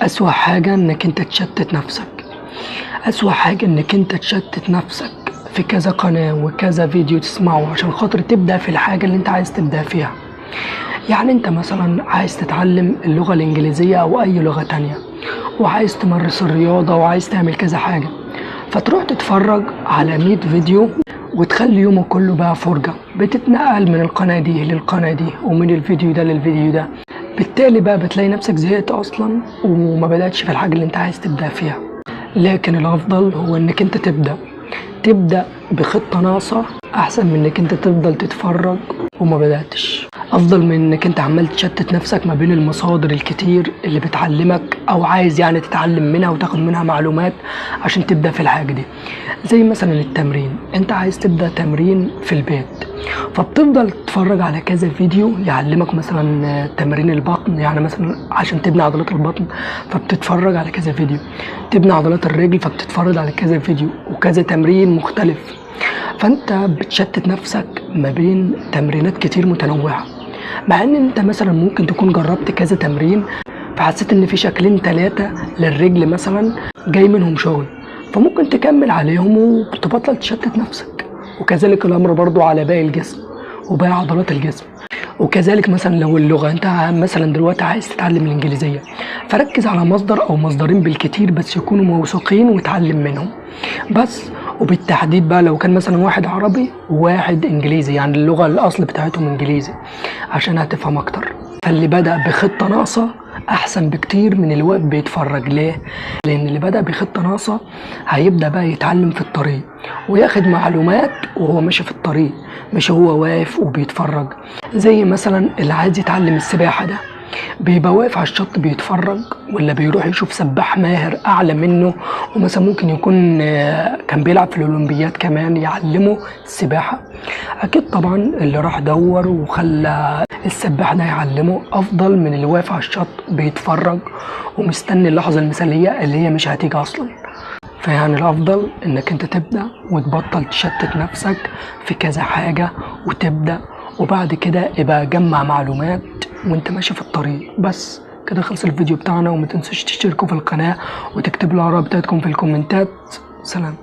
أسوأ حاجة إنك أنت تشتت نفسك. أسوأ حاجة إنك أنت تشتت نفسك في كذا قناة وكذا فيديو تسمعه عشان خاطر تبدأ في الحاجة اللي أنت عايز تبدأ فيها. يعني أنت مثلا عايز تتعلم اللغة الإنجليزية أو أي لغة تانية، وعايز تمارس الرياضة وعايز تعمل كذا حاجة، فتروح تتفرج على 100 فيديو وتخلي يومك كله بقى فرجة، بتتنقل من القناة دي للقناة دي ومن الفيديو ده للفيديو ده. بالتالي بقى بتلاقي نفسك زهقت أصلا وما بدأتش في الحاجة اللي أنت عايز تبدأ فيها. لكن الأفضل هو إنك أنت تبدأ بخطة ناقصة أحسن من إنك أنت تفضل تتفرج وما بدأتش. أفضل من إنك أنت عمال تشتت نفسك ما بين المصادر الكتير اللي بتعلمك أو عايز يعني تتعلم منها وتاخد منها معلومات عشان تبدأ في الحاجة دي. زي مثلا التمرين، أنت عايز تبدأ تمرين في البيت، فبتفضل تتفرج على كذا فيديو يعلمك مثلا تمرين البطن، يعني مثلا عشان تبني عضلات البطن فبتتفرج على كذا فيديو، تبني عضلات الرجل فبتتفرج على كذا فيديو وكذا تمرين مختلف. فانت بتشتت نفسك ما بين تمرينات كتير متنوعة، مع ان انت مثلا ممكن تكون جربت كذا تمرين فحسيت ان في شكلين 3 للرجل مثلا جاي منهم شغل، فممكن تكمل عليهم وتبطل تشتت نفسك. وكذلك الامر برضو على باقي الجسم وباقي عضلات الجسم. وكذلك مثلا لو اللغة، انت مثلا دلوقتي عايز تتعلم الانجليزية، فركز على مصدر او مصدرين بالكتير بس يكونوا موثوقين وتعلم منهم بس. وبالتحديد بقى لو كان مثلا واحد عربي وواحد انجليزي، يعني اللغة الاصل بتاعتهم انجليزي عشان هتفهم اكتر. فاللي بدأ بخطة ناقصة احسن بكتير من اللي واقف بيتفرج. ليه؟ لان اللي بدأ بخطة ناقصة هيبدأ بقى يتعلم في الطريق وياخد معلومات وهو ماشي في الطريق، مش هو واقف وبيتفرج. زي مثلا اللي عايز يتعلم السباحة ده بيبقى واقف على الشط بيتفرج، ولا بيروح يشوف سباح ماهر اعلى منه ومثلا ممكن يكون كان بيلعب في الاولمبياد كمان يعلمه السباحة. اكيد طبعا اللي راح دور وخلى السباح ده يعلمه افضل من اللي واقف على الشط بيتفرج ومستني اللحظة المثالية اللي هي مش هتيجي اصلا. فيعني الافضل انك انت تبدأ وتبطل تشتت نفسك في كذا حاجة وتبدأ، وبعد كده ابقى جمع معلومات وانت ماشي في الطريق. بس كده خلص الفيديو بتاعنا، وما تنسوش تشتركوا في القناة وتكتبوا الآراء بتاعتكم في الكومنتات. سلام.